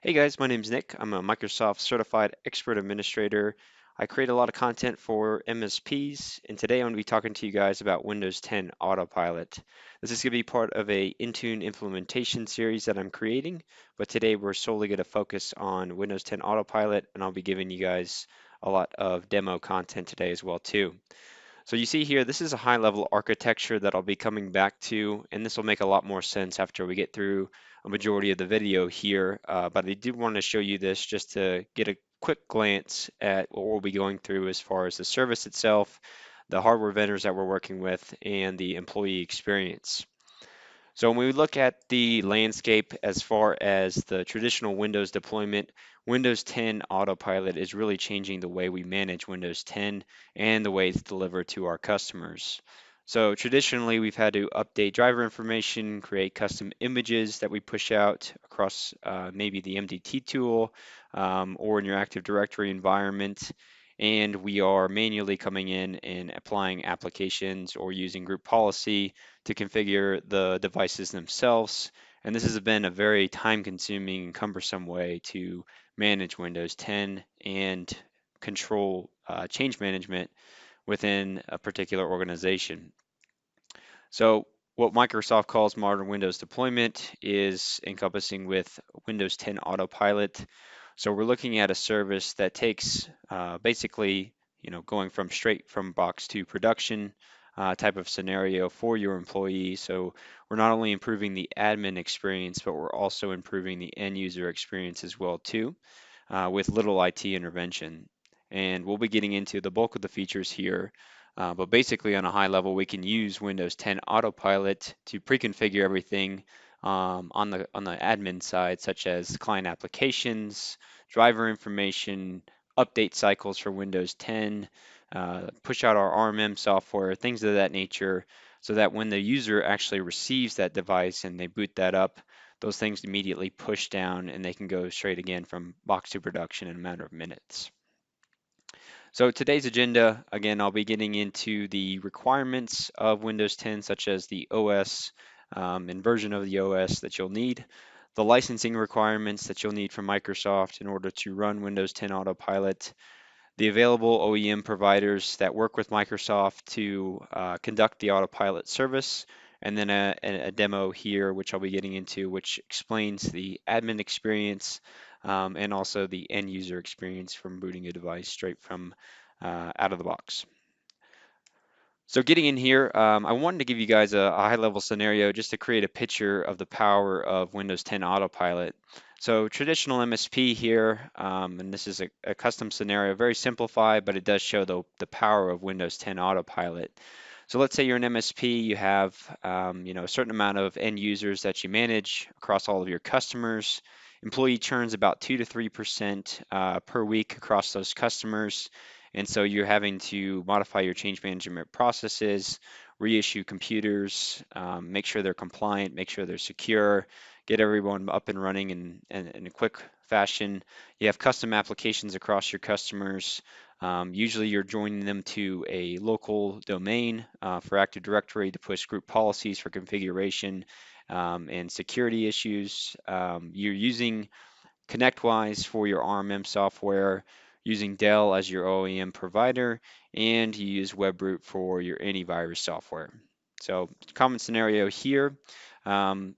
Hey guys, my name's Nick. I'm a Microsoft Certified Expert Administrator. I create a lot of content for MSPs, and today I'm going to be talking to you guys about Windows 10 Autopilot. This is going to be part of a Intune implementation series that I'm creating, but today we're solely going to focus on Windows 10 Autopilot, and I'll be giving you guys a lot of demo content today as well too. So you see here, this is a high level architecture that I'll be coming back to, and this will make a lot more sense after we get through a majority of the video here. But I did want to show you this just to get a quick glance at what we'll be going through as far as the service itself, the hardware vendors that we're working with, and the employee experience. So when we look at the landscape as far as the traditional Windows deployment, Windows 10 Autopilot is really changing the way we manage Windows 10 and the way it's delivered to our customers. So traditionally, we've had to update driver information, create custom images that we push out across maybe the MDT tool or in your Active Directory environment. And we are manually coming in and applying applications or using group policy to configure the devices themselves. And this has been a very time-consuming and cumbersome way to manage Windows 10 and control change management within a particular organization. So what Microsoft calls modern Windows deployment is encompassing with Windows 10 Autopilot. So we're looking at a service that takes basically, going from straight from box to production type of scenario for your employee. So we're not only improving the admin experience, but we're also improving the end user experience as well too, with little IT intervention. And we'll be getting into the bulk of the features here, but basically, on a high level, we can use Windows 10 Autopilot to pre-configure everything on the admin side, such as client applications, driver information, update cycles for Windows 10, push out our RMM software, things of that nature, so that when the user actually receives that device and they boot that up, those things immediately push down and they can go straight again from box to production in a matter of minutes. So today's agenda, again, I'll be getting into the requirements of Windows 10, such as the OS and version of the OS that you'll need, the licensing requirements that you'll need from Microsoft in order to run Windows 10 Autopilot, the available OEM providers that work with Microsoft to conduct the Autopilot service, and then a demo here, which I'll be getting into, which explains the admin experience and also the end user experience from booting a device straight from out of the box. So getting in here, I wanted to give you guys a high-level scenario just to create a picture of the power of Windows 10 Autopilot. So traditional MSP here, and this is a custom scenario, very simplified, but it does show the power of Windows 10 Autopilot. So let's say you're an MSP, you have a certain amount of end users that you manage across all of your customers. Employee churn's about 2 to 3% per week across those customers. And so you're having to modify your change management processes, reissue computers, make sure they're compliant, make sure they're secure, get everyone up and running in a quick fashion. You have custom applications across your customers. Usually you're joining them to a local domain for Active Directory to push group policies for configuration and security issues. You're using ConnectWise for your RMM software, using Dell as your OEM provider, and you use WebRoot for your antivirus software. So common scenario here. And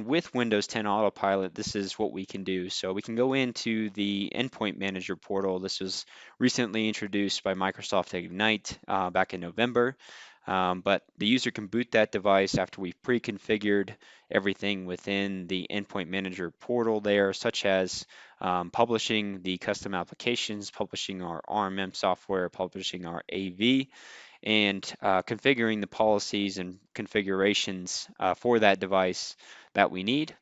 with Windows 10 Autopilot, this is what we can do. So we can go into the Endpoint Manager portal. This was recently introduced by Microsoft Ignite back in November. But the user can boot that device after we've pre-configured everything within the Endpoint Manager portal there, such as publishing the custom applications, publishing our RMM software, publishing our AV, and configuring the policies and configurations for that device that we need.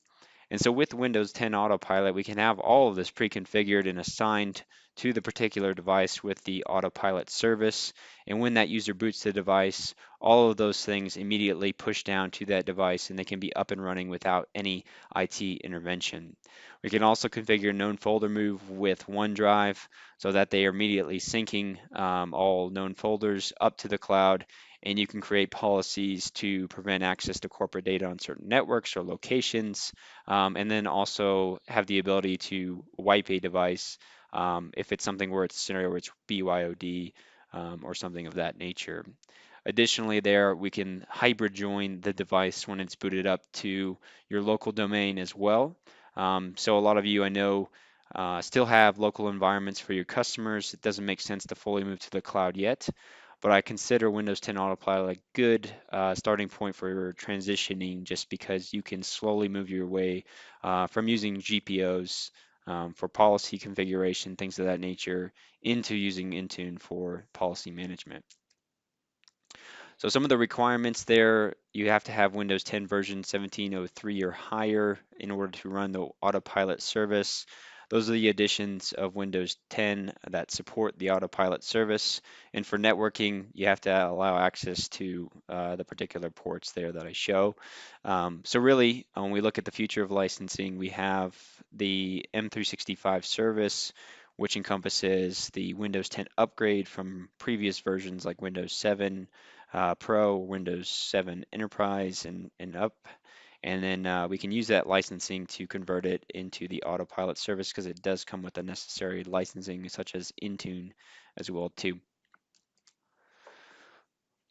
And so with Windows 10 Autopilot, we can have all of this pre-configured and assigned to the particular device with the autopilot service. And when that user boots the device, all of those things immediately push down to that device and they can be up and running without any IT intervention. We can also configure known folder move with OneDrive so that they are immediately syncing all known folders up to the cloud, and you can create policies to prevent access to corporate data on certain networks or locations, and then also have the ability to wipe a device if it's something where it's a scenario where it's BYOD or something of that nature. Additionally, there we can hybrid join the device when it's booted up to your local domain as well. So a lot of you I know still have local environments for your customers. It doesn't make sense to fully move to the cloud yet, but I consider Windows 10 Autopilot a good starting point for transitioning just because you can slowly move your way from using GPOs for policy configuration, things of that nature, into using Intune for policy management. So some of the requirements there, you have to have Windows 10 version 1703 or higher in order to run the autopilot service. Those are the additions of Windows 10 that support the autopilot service. And for networking, you have to allow access to the particular ports there that I show. So really, when we look at the future of licensing, we have the M365 service, which encompasses the Windows 10 upgrade from previous versions like Windows 7 Pro, Windows 7 Enterprise, and up. And then we can use that licensing to convert it into the autopilot service because it does come with the necessary licensing such as Intune as well too.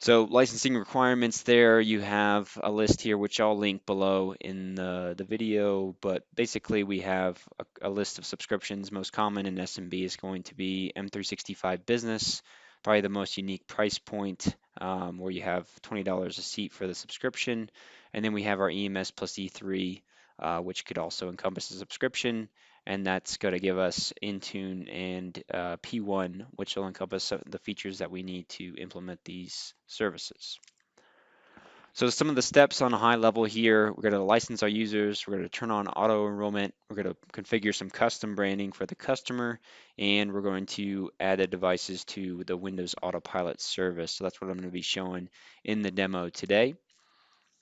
So licensing requirements there, you have a list here which I'll link below in the video, but basically we have a list of subscriptions. Most common in SMB is going to be M365 Business, probably the most unique price point where you have $20 a seat for the subscription. And then we have our EMS plus E3, which could also encompass a subscription, and that's going to give us Intune and P1, which will encompass the features that we need to implement these services. So some of the steps on a high level here, we're going to license our users, we're going to turn on auto enrollment, we're going to configure some custom branding for the customer, and we're going to add the devices to the Windows Autopilot service. So that's what I'm going to be showing in the demo today.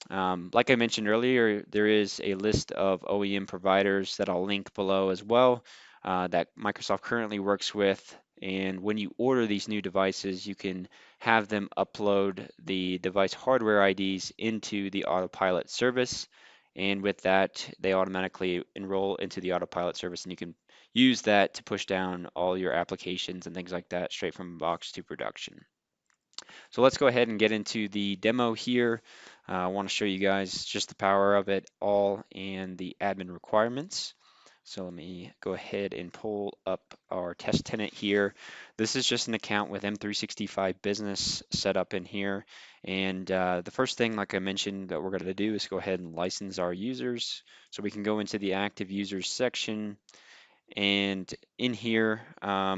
Like I mentioned earlier, there is a list of OEM providers that I'll link below as well that Microsoft currently works with. And when you order these new devices, you can have them upload the device hardware IDs into the Autopilot service. And with that, they automatically enroll into the Autopilot service, and you can use that to push down all your applications and things like that straight from box to production. So let's go ahead and get into the demo here. I want to show you guys just the power of it all and the admin requirements. So let me go ahead and pull up our test tenant here. This is just an account with M365 Business set up in here. And the first thing, like I mentioned, that we're going to do is go ahead and license our users. So we can go into the active users section, and in here, I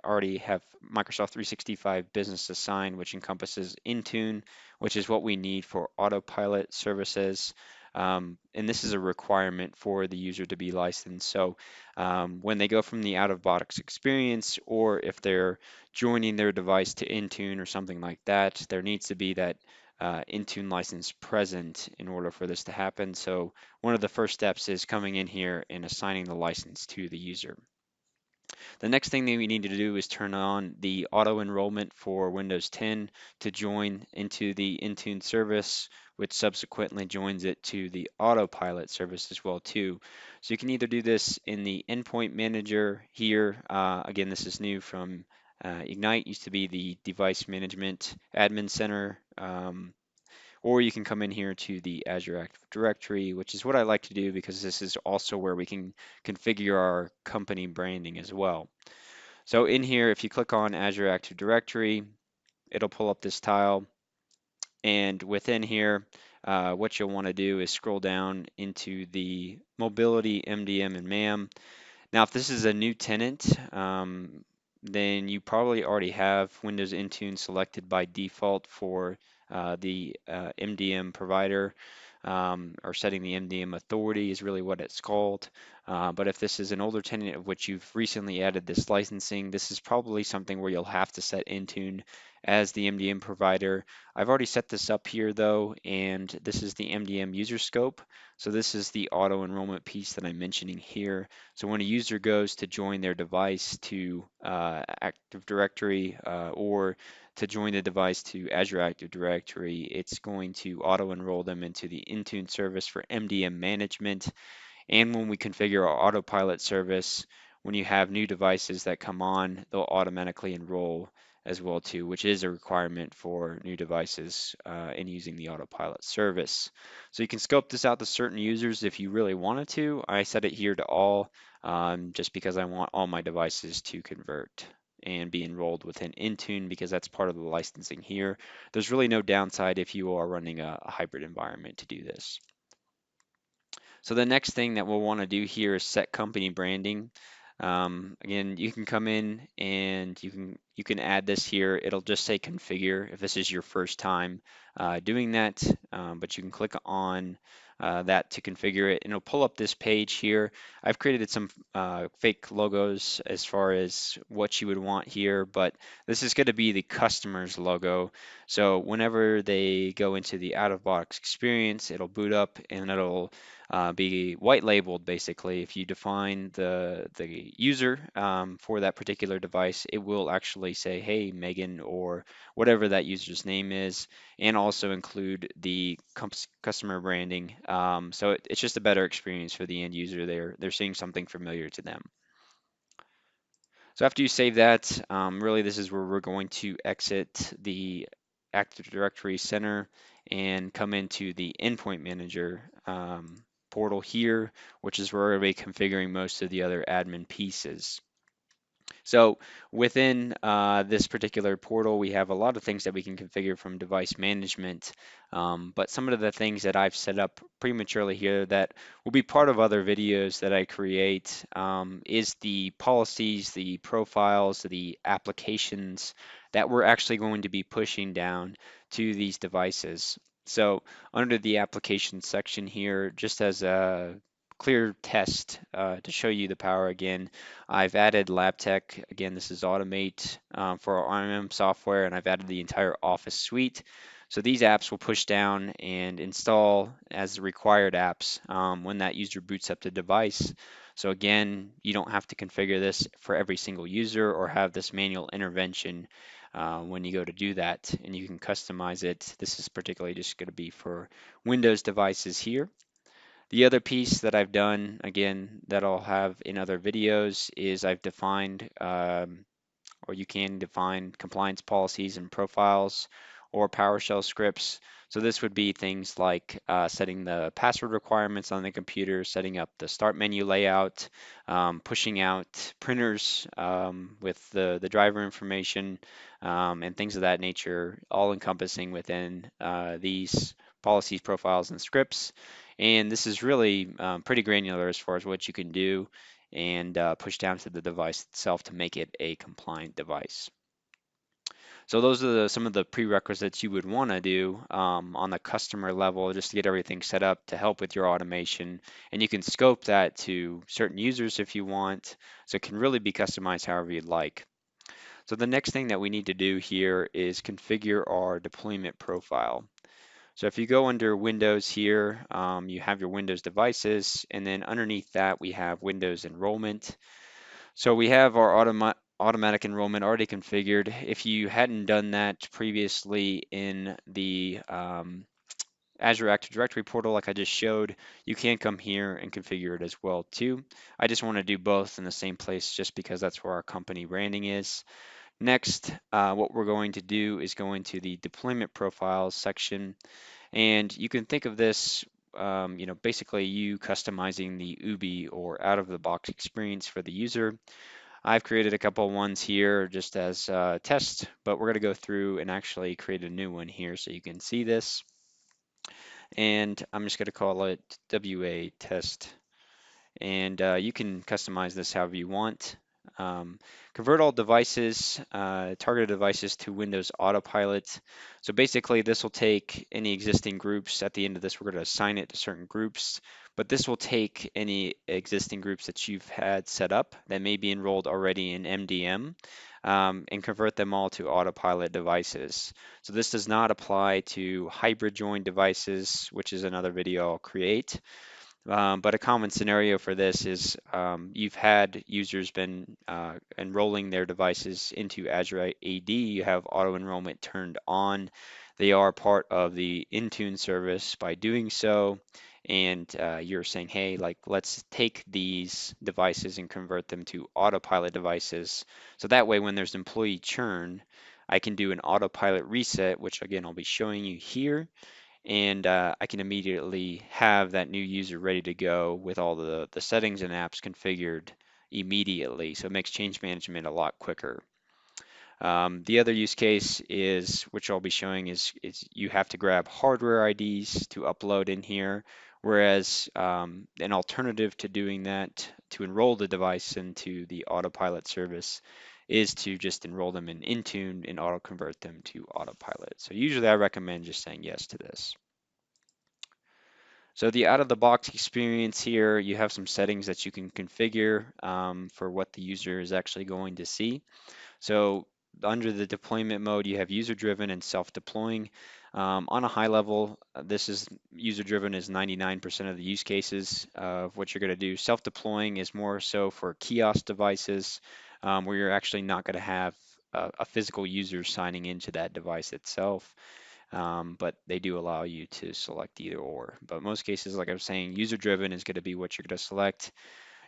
already have Microsoft 365 Business assigned, which encompasses Intune, which is what we need for autopilot services. And this is a requirement for the user to be licensed. So when they go from the out-of-box experience, or if they're joining their device to Intune or something like that, there needs to be that Intune license present in order for this to happen. So one of the first steps is coming in here and assigning the license to the user. The next thing that we need to do is turn on the auto enrollment for Windows 10 to join into the Intune service, which subsequently joins it to the autopilot service as well too. So you can either do this in the endpoint manager here. Again, this is new from Ignite, used to be the device management admin center. Or you can come in here to the Azure Active Directory, which is what I like to do because this is also where we can configure our company branding as well. So in here, if you click on Azure Active Directory, it'll pull up this tile. And within here, what you'll want to do is scroll down into the Mobility, MDM, and MAM. Now, if this is a new tenant, then you probably already have Windows Intune selected by default for the MDM provider. or setting the MDM authority is really what it's called. But if this is an older tenant of which you've recently added this licensing, this is probably something where you'll have to set Intune as the MDM provider. I've already set this up here though, and this is the MDM user scope. So this is the auto enrollment piece that I'm mentioning here. So when a user goes to join their device to Active Directory or to join the device to Azure Active Directory, it's going to auto enroll them into the Intune service for MDM management. And when we configure our autopilot service, when you have new devices that come on, they'll automatically enroll as well too, which is a requirement for new devices in using the autopilot service. So you can scope this out to certain users if you really wanted to. I set it here to all just because I want all my devices to convert and be enrolled within Intune because that's part of the licensing here. There's really no downside if you are running a hybrid environment to do this. So the next thing that we'll want to do here is set company branding. Again, you can come in and you can add this here. It'll just say configure if this is your first time doing that, but you can click on that to configure it, and it'll pull up this page here. I've created some fake logos as far as what you would want here, but this is going to be the customer's logo. So whenever they go into the out-of-box experience, it'll boot up and it'll be white labeled basically. If you define the user for that particular device, it will actually say, hey, Megan, or whatever that user's name is, and also include the customer branding. So it's just a better experience for the end user. They're seeing something familiar to them. So after you save that, really this is where we're going to exit the Active Directory Center and come into the Endpoint Manager portal here, which is where we're going to be configuring most of the other admin pieces. So within this particular portal, we have a lot of things that we can configure from device management, but some of the things that I've set up prematurely here that will be part of other videos that I create is the policies, the profiles, the applications that we're actually going to be pushing down to these devices. So under the application section here, just as a clear test to show you the power again, I've added LabTech. Again, this is Automate for our RMM software, and I've added the entire Office suite. So these apps will push down and install as required apps when that user boots up the device. So again, you don't have to configure this for every single user or have this manual intervention when you go to do that, and you can customize it. This is particularly just going to be for Windows devices here. The other piece that I've done, again, that I'll have in other videos, is I've defined, or you can define compliance policies and profiles or PowerShell scripts. So this would be things like setting the password requirements on the computer, setting up the start menu layout, pushing out printers with the driver information, and things of that nature, all encompassing within these policies, profiles, and scripts. And this is really pretty granular as far as what you can do and push down to the device itself to make it a compliant device. So those are some of the prerequisites you would want to do on the customer level just to get everything set up to help with your automation. And you can scope that to certain users if you want. So it can really be customized however you'd like. So the next thing that we need to do here is configure our deployment profile. So if you go under Windows here, you have your Windows devices, and then underneath that we have Windows enrollment. So we have our automatic enrollment already configured. If you hadn't done that previously in the Azure Active Directory portal like I just showed, you can come here and configure it as well too. I just want to do both in the same place just because that's where our company branding is. Next, what we're going to do is go into the deployment profiles section, and you can think of this basically you customizing the UBI or out of the box experience for the user. I've created a couple ones here just as a test, but we're going to go through and actually create a new one here so you can see this. And I'm just going to call it WA test. And you can customize this however you want. Um, Convert all devices, targeted devices to Windows Autopilot. So basically, this will take any existing groups. At the end of this, we're going to assign it to certain groups, but this will take any existing groups that you've had set up that may be enrolled already in MDM, and convert them all to Autopilot devices. So this does not apply to hybrid join devices, which is another video I'll create. But a common scenario for this is you've had users been enrolling their devices into Azure AD. You have auto enrollment turned on. They are part of the Intune service by doing so. And you're saying, hey, like, let's take these devices and convert them to autopilot devices. So that way, when there's employee churn, I can do an autopilot reset, which again, I'll be showing you here, and I can immediately have that new user ready to go with all the settings and apps configured immediately. So it makes change management a lot quicker. The other use case is, which I'll be showing, is you have to grab hardware IDs to upload in here, whereas an alternative to doing that to enroll the device into the autopilot service is to just enroll them in Intune and auto convert them to autopilot. So usually I recommend just saying yes to this. So the out-of-the-box experience here, you have some settings that you can configure for what the user is actually going to see. So under the deployment mode, you have user-driven and self-deploying. On a high level, this is user-driven is 99% of the use cases of what you're going to do. Self-deploying is more so for kiosk devices where you're actually not going to have a physical user signing into that device itself. But they do allow you to select either or. But most cases, like I was saying, user-driven is going to be what you're going to select.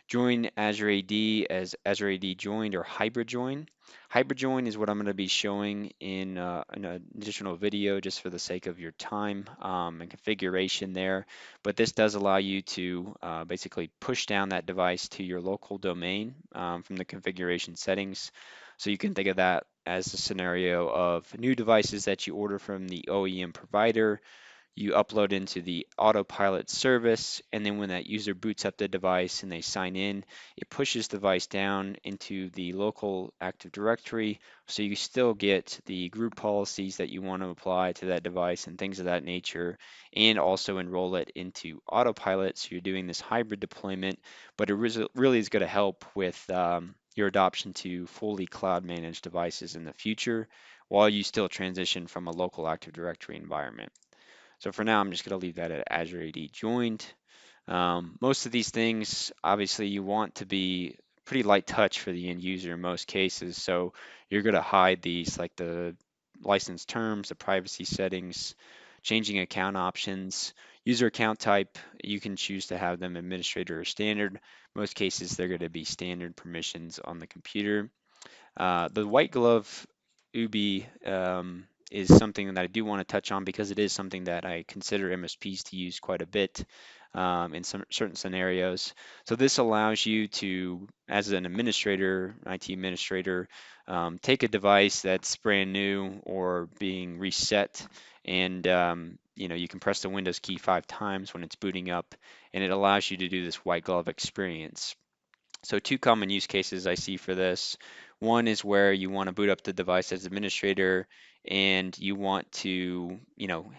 Join Azure AD as Azure AD joined or hybrid join. Hybrid join is what I'm going to be showing in an additional video just for the sake of your time and configuration there. But this does allow you to basically push down that device to your local domain from the configuration settings. So you can think of that as a scenario of new devices that you order from the OEM provider. You upload into the autopilot service, and then when that user boots up the device and they sign in, it pushes the device down into the local Active Directory, so you still get the group policies that you want to apply to that device and things of that nature, and also enroll it into autopilot. So you're doing this hybrid deployment, but it really is going to help with your adoption to fully cloud managed devices in the future while you still transition from a local Active Directory environment. So for now, I'm just going to leave that at Azure AD joined. Most of these things, obviously, you want to be pretty light touch for the end user in most cases. So you're going to hide these like the license terms, the privacy settings, changing account options, user account type. You can choose to have them administrator or standard. Most cases, they're going to be standard permissions on the computer. The white glove Ubi is something that I do want to touch on because it is something that I consider MSPs to use quite a bit in some certain scenarios. So this allows you to, as an administrator, IT administrator, take a device that's brand new or being reset, and you can press the Windows key 5 times when it's booting up, and it allows you to do this white glove experience. So two common use cases I see for this. One is where you want to boot up the device as administrator and you want to,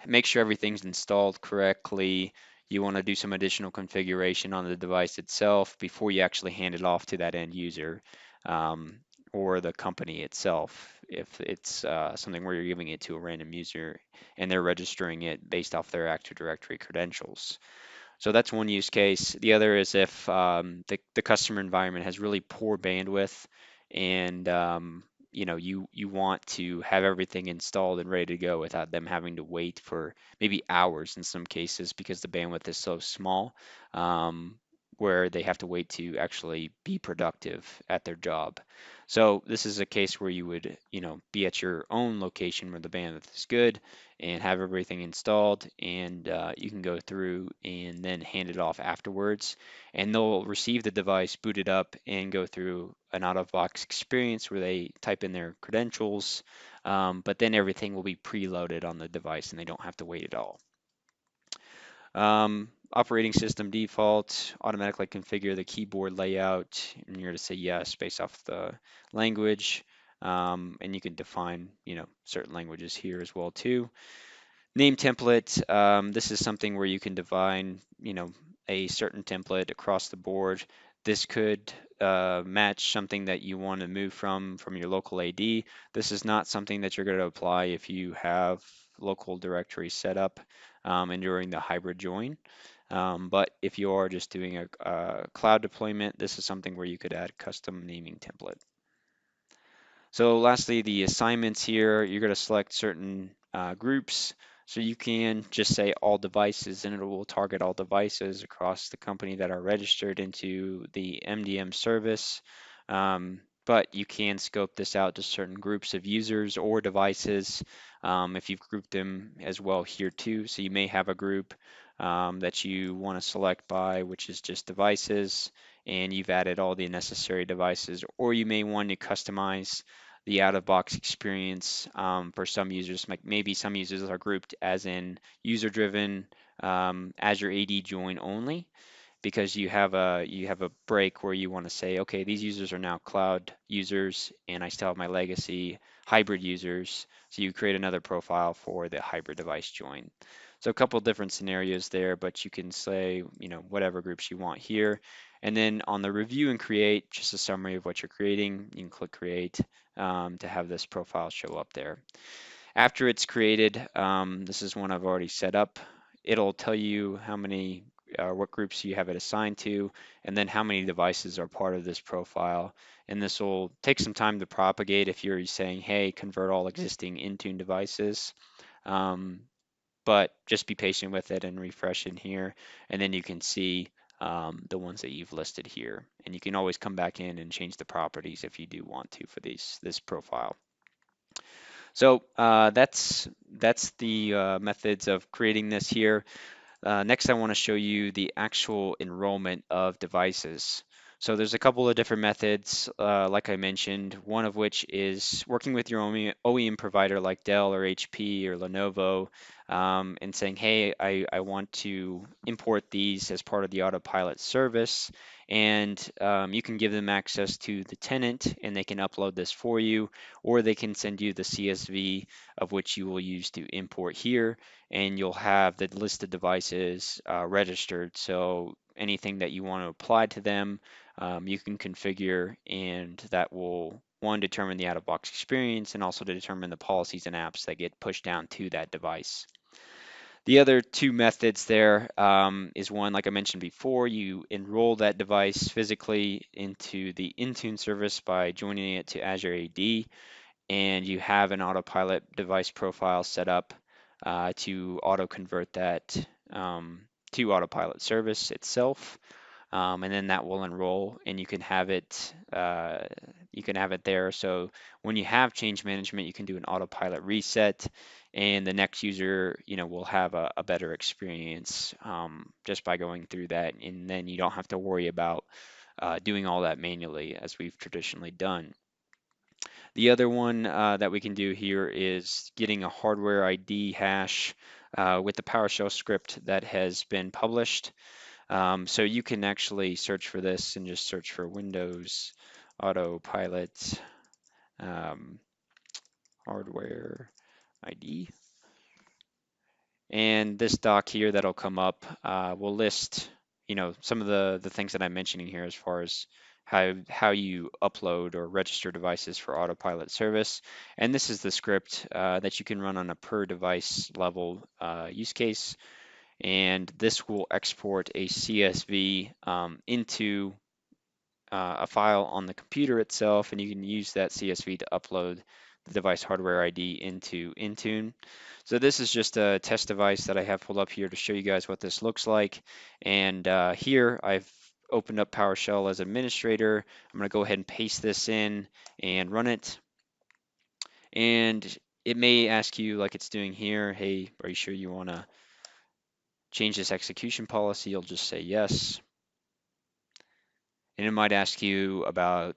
make sure everything's installed correctly. You want to do some additional configuration on the device itself before you actually hand it off to that end user um, or the company itself. If it's something where you're giving it to a random user and they're registering it based off their Active Directory credentials. So that's one use case. The other is if the customer environment has really poor bandwidth and you want to have everything installed and ready to go without them having to wait for maybe hours in some cases because the bandwidth is so small, where they have to wait to actually be productive at their job. So this is a case where you would, be at your own location where the bandwidth is good and have everything installed, and you can go through and then hand it off afterwards. And they'll receive the device, boot it up, and go through an out-of-box experience where they type in their credentials, but then everything will be preloaded on the device and they don't have to wait at all. Operating system default, automatically configure the keyboard layout, and you're to say yes based off the language. And you can define, certain languages here as well too. Name template, this is something where you can define, a certain template across the board. This could match something that you want to move from your local AD. This is not something that you're going to apply if you have local directory set up and during the hybrid join. But if you are just doing a cloud deployment, this is something where you could add custom naming template. So lastly, the assignments here, you're going to select certain groups. So you can just say all devices and it will target all devices across the company that are registered into the MDM service. But you can scope this out to certain groups of users or devices if you've grouped them as well here too. So you may have a group that you want to select by, which is just devices, and you've added all the necessary devices, or you may want to customize the out-of-box experience for some users. Like maybe some users are grouped as in user-driven Azure AD join only, because you have a break where you want to say, okay, these users are now cloud users, and I still have my legacy hybrid users. So you create another profile for the hybrid device join. So a couple different scenarios there, but you can say, whatever groups you want here. And then on the review and create, just a summary of what you're creating, you can click create to have this profile show up there. After it's created, this is one I've already set up. It'll tell you how many, what groups you have it assigned to, and then how many devices are part of this profile. And this will take some time to propagate if you're saying, hey, convert all existing Intune devices. Um, but just be patient with it and refresh in here, and then you can see the ones that you've listed here. And you can always come back in and change the properties if you do want to for this profile. So that's the methods of creating this here. Next, I want to show you the actual enrollment of devices. So there's a couple of different methods, like I mentioned, one of which is working with your OEM provider like Dell or HP or Lenovo and saying, hey, I want to import these as part of the Autopilot service. And you can give them access to the tenant and they can upload this for you, or they can send you the CSV of which you will use to import here, and you'll have the list of devices registered. So anything that you want to apply to them, you can configure, and that will, one, determine the out-of-box experience and also to determine the policies and apps that get pushed down to that device. The other two methods there is one, like I mentioned before, you enroll that device physically into the Intune service by joining it to Azure AD, and you have an Autopilot device profile set up to auto convert that to Autopilot service itself, and then that will enroll, and you can have it there. So when you have change management, you can do an Autopilot reset, and the next user, will have a better experience just by going through that, and then you don't have to worry about doing all that manually as we've traditionally done. The other one that we can do here is getting a hardware ID hash with the PowerShell script that has been published. So you can actually search for this and just search for Windows Autopilot um, hardware ID. And this doc here that'll come up will list, some of the things that I'm mentioning here as far as how you upload or register devices for Autopilot service. And this is the script that you can run on a per device level use case. And this will export a CSV into a file on the computer itself, and you can use that CSV to upload the device hardware ID into Intune. So this is just a test device that I have pulled up here to show you guys what this looks like. And here I've opened up PowerShell as administrator. I'm going to go ahead and paste this in and run it. And it may ask you, like it's doing here, hey, are you sure you want to change this execution policy? You'll just say yes. And it might ask you about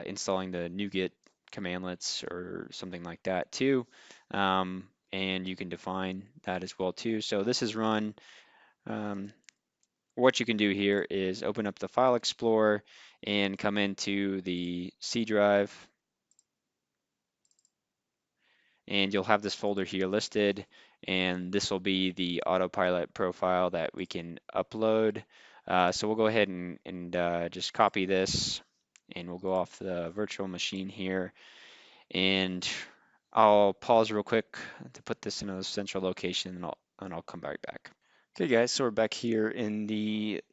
installing the NuGet commandlets or something like that too. And you can define that as well too. So this is run. Um, what you can do here is open up the File Explorer and come into the C drive, and you'll have this folder here listed, and this will be the autopilot profile that we can upload. So we'll go ahead and just copy this, and we'll go off the virtual machine here, and I'll pause real quick to put this in a central location, and I'll come right back. Okay guys, so we're back here in the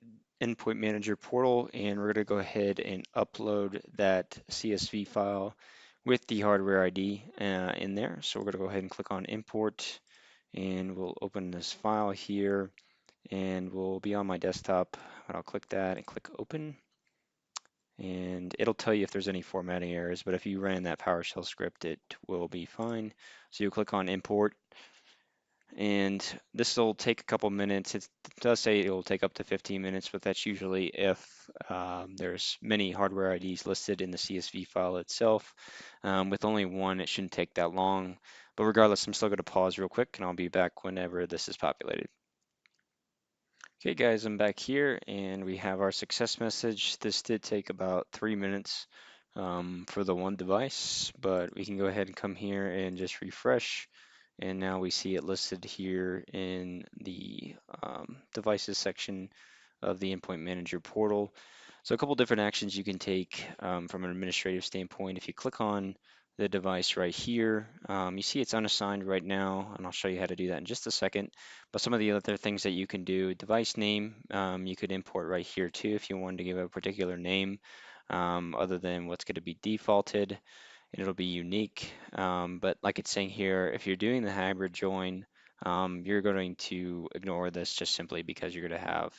Endpoint Manager portal, and we're going to go ahead and upload that CSV file with the hardware ID in there. So we're going to go ahead and click on Import, and we'll open this file here, and we'll be on my desktop. And I'll click that and click Open, and it'll tell you if there's any formatting errors, but if you ran that PowerShell script, it will be fine. So you click on Import, and this will take a couple minutes. It does say it will take up to 15 minutes, but that's usually if there's many hardware IDs listed in the CSV file itself. With only one, it shouldn't take that long. But regardless, I'm still going to pause real quick, and I'll be back whenever this is populated. Okay, guys, I'm back here, and we have our success message. This did take about 3 minutes for the one device, but we can go ahead and come here and just refresh. And now we see it listed here in the devices section of the Endpoint Manager portal. So a couple different actions you can take from an administrative standpoint. If you click on the device right here, you see it's unassigned right now, and I'll show you how to do that in just a second. But some of the other things that you can do, device name, you could import right here too if you wanted to give a particular name other than what's going to be defaulted, and it'll be unique. But like it's saying here, if you're doing the hybrid join, you're going to ignore this just simply because you're going to have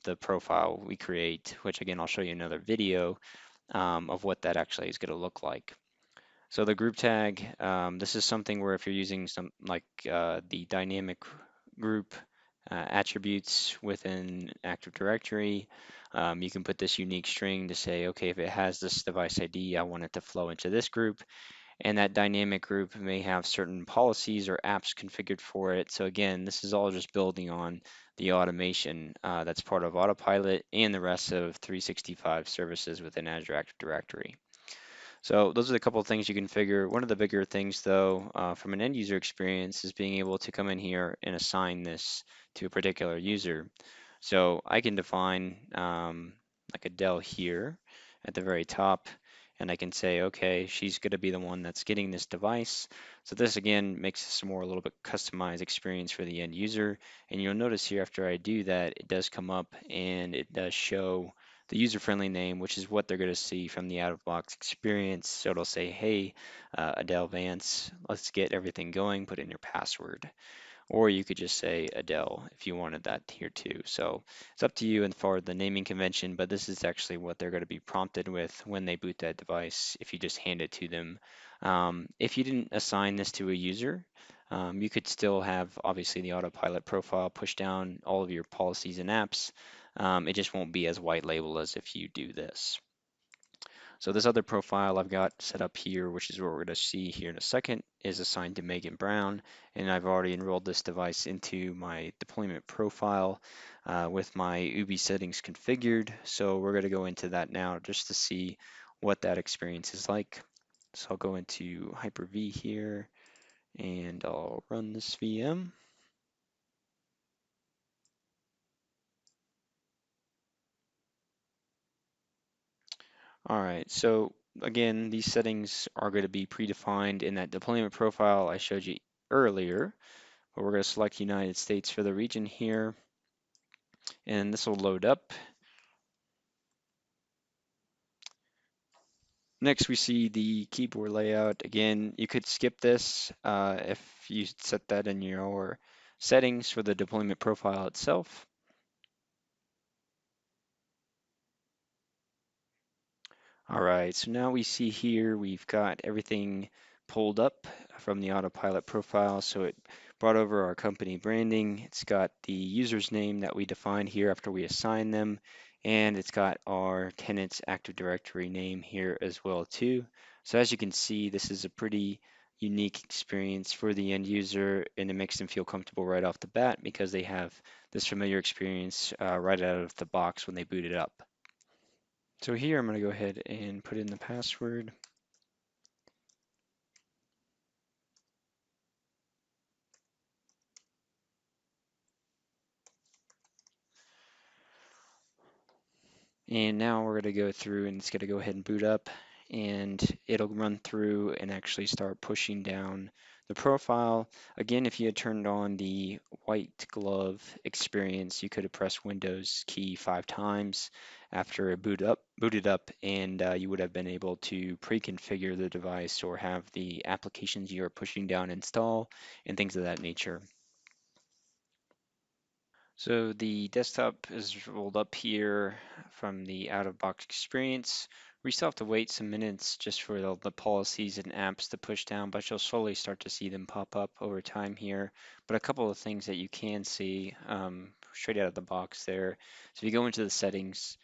the profile we create, which again, I'll show you another video of what that actually is going to look like. So the group tag, this is something where if you're using some like the dynamic group attributes within Active Directory, you can put this unique string to say, okay, if it has this device ID, I want it to flow into this group. And that dynamic group may have certain policies or apps configured for it. So again, this is all just building on the automation that's part of Autopilot and the rest of 365 services within Azure Active Directory. So those are the couple of things you can figure. One of the bigger things, though, from an end user experience is being able to come in here and assign this to a particular user. So I can define like a Dell here at the very top, and I can say, okay, she's going to be the one that's getting this device. So this again makes this a little bit customized experience for the end user. And you'll notice here after I do that, it does come up and it does show the user-friendly name, which is what they're going to see from the out-of-box experience. So it'll say, hey, Adele Vance, let's get everything going, put in your password. Or you could just say Adele if you wanted that here too. So it's up to you and for the naming convention, but this is actually what they're going to be prompted with when they boot that device if you just hand it to them. If you didn't assign this to a user, you could still have obviously the autopilot profile push down all of your policies and apps. It just won't be as white label as if you do this. So this other profile I've got set up here, which is what we're going to see here in a second, is assigned to Megan Brown, and I've already enrolled this device into my deployment profile with my Ubi settings configured. So we're going to go into that now just to see what that experience is like. So I'll go into Hyper-V here, and I'll run this VM. All right, so again, these settings are going to be predefined in that deployment profile I showed you earlier. But we're going to select United States for the region here, and this will load up. Next, we see the keyboard layout. Again, you could skip this if you set that in your settings for the deployment profile itself. All right, so now we see here we've got everything pulled up from the autopilot profile. So it brought over our company branding. It's got the user's name that we define here after we assign them, and it's got our tenant's Active Directory name here as well too. So as you can see, this is a pretty unique experience for the end user, and it makes them feel comfortable right off the bat because they have this familiar experience right out of the box when they boot it up. So here I'm going to go ahead and put in the password. And now we're going to go through and it's going to go ahead and boot up, and it'll run through and actually start pushing down the profile. Again, if you had turned on the white glove experience, you could have pressed Windows key 5 times after it booted up, and you would have been able to pre-configure the device or have the applications you're pushing down install and things of that nature. So the desktop is rolled up here from the out-of-box experience. We still have to wait some minutes just for the policies and apps to push down, but you'll slowly start to see them pop up over time here. But a couple of things that you can see straight out of the box there. So if you go into the settings,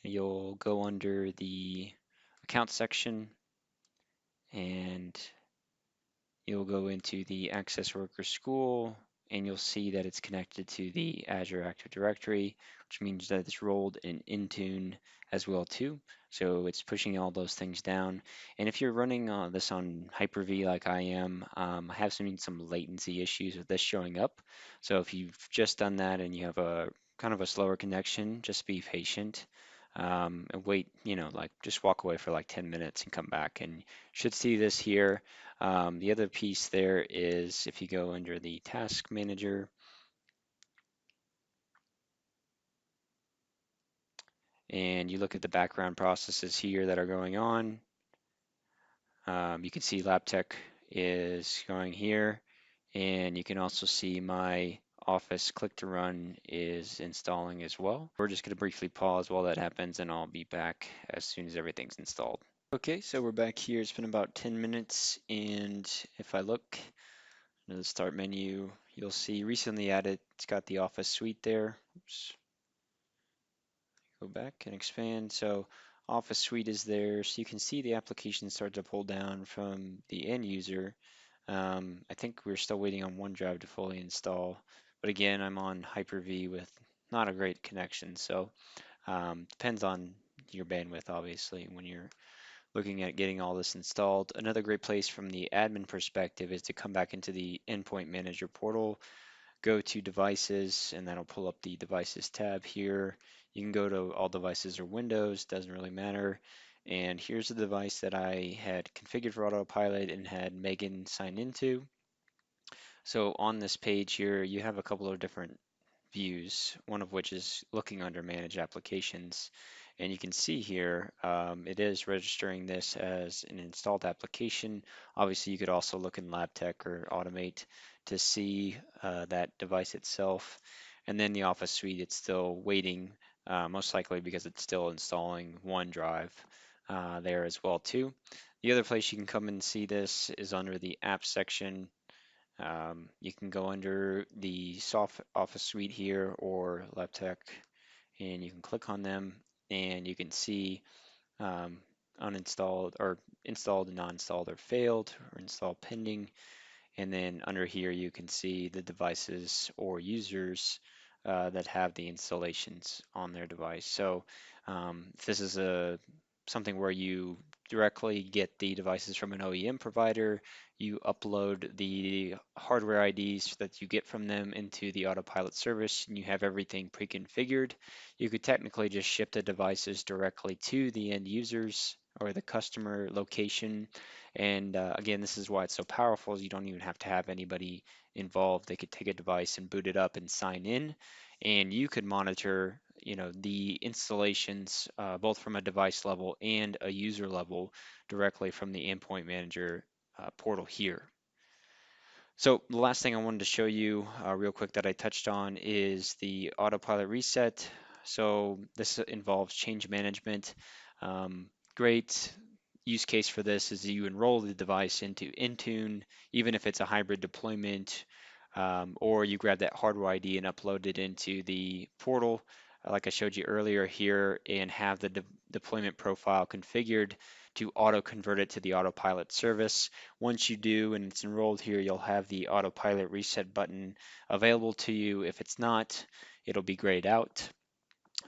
you'll go under the account section and you'll go into the Access Worker School, and you'll see that it's connected to the Azure Active Directory, which means that it's rolled in Intune as well too. So it's pushing all those things down. And if you're running this on Hyper-V like I am, I have seen some latency issues with this showing up. So if you've just done that and you have a kind of a slower connection, just be patient. And wait, like just walk away for like 10 minutes and come back and you should see this here. The other piece there is if you go under the task manager and you look at the background processes here that are going on, you can see LabTech is going here, and you can also see my Office Click to Run is installing as well. We're just going to briefly pause while that happens, and I'll be back as soon as everything's installed. Okay, so we're back here. It's been about 10 minutes, and if I look, in the start menu, you'll see recently added, it's got the Office Suite there. Oops, go back and expand. So Office Suite is there, so you can see the application start to pull down from the end user. I think we're still waiting on OneDrive to fully install, but again, I'm on Hyper-V with not a great connection, so depends on your bandwidth, obviously, when you're looking at getting all this installed. Another great place from the admin perspective is to come back into the Endpoint Manager portal, go to Devices, and that'll pull up the Devices tab here. You can go to All Devices or Windows, doesn't really matter. And here's the device that I had configured for Autopilot and had Megan sign into. So on this page here, you have a couple of different views, one of which is looking under Manage Applications. And you can see here, it is registering this as an installed application. Obviously, you could also look in LabTech or Automate to see that device itself. And then the Office Suite, it's still waiting, most likely because it's still installing OneDrive there as well too. The other place you can come and see this is under the App section. You can go under the soft Office Suite here or LabTech, and you can click on them, and you can see um, uninstalled or installed and not installed or failed or installed pending. And then under here, you can see the devices or users that have the installations on their device. So if this is something where you directly get the devices from an OEM provider, you upload the hardware IDs that you get from them into the Autopilot service, and you have everything pre-configured. You could technically just ship the devices directly to the end users or the customer location. And again, this is why it's so powerful is you don't even have to have anybody involved. They could take a device and boot it up and sign in, and you could monitor, the installations both from a device level and a user level directly from the Endpoint Manager portal here. So the last thing I wanted to show you real quick that I touched on is the autopilot reset. So this involves change management. Great use case for this is you enroll the device into Intune, even if it's a hybrid deployment, or you grab that hardware ID and upload it into the portal, like I showed you earlier here, and have deployment profile configured to auto convert it to the autopilot service. Once you do and it's enrolled here, you'll have the autopilot reset button available to you. If it's not, it'll be grayed out.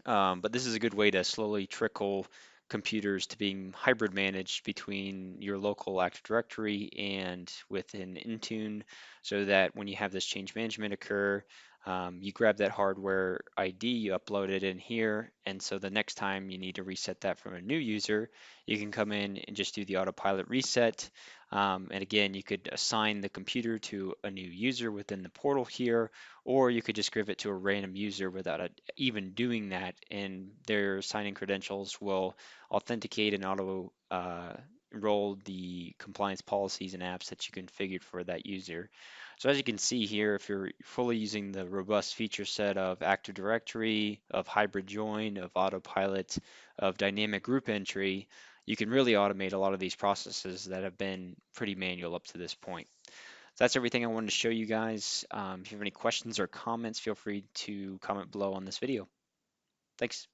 But this is a good way to slowly trickle computers to being hybrid managed between your local Active Directory and within Intune, so that when you have this change management occur, you grab that hardware ID, you upload it in here, and so the next time you need to reset that from a new user, you can come in and just do the autopilot reset. And again, you could assign the computer to a new user within the portal here, or you could just give it to a random user without even doing that, and their sign-in credentials will authenticate and auto enroll the compliance policies and apps that you configured for that user. So as you can see here, if you're fully using the robust feature set of Active Directory, of hybrid join, of autopilot, of dynamic group entry, you can really automate a lot of these processes that have been pretty manual up to this point. So that's everything I wanted to show you guys. If you have any questions or comments, feel free to comment below on this video. Thanks.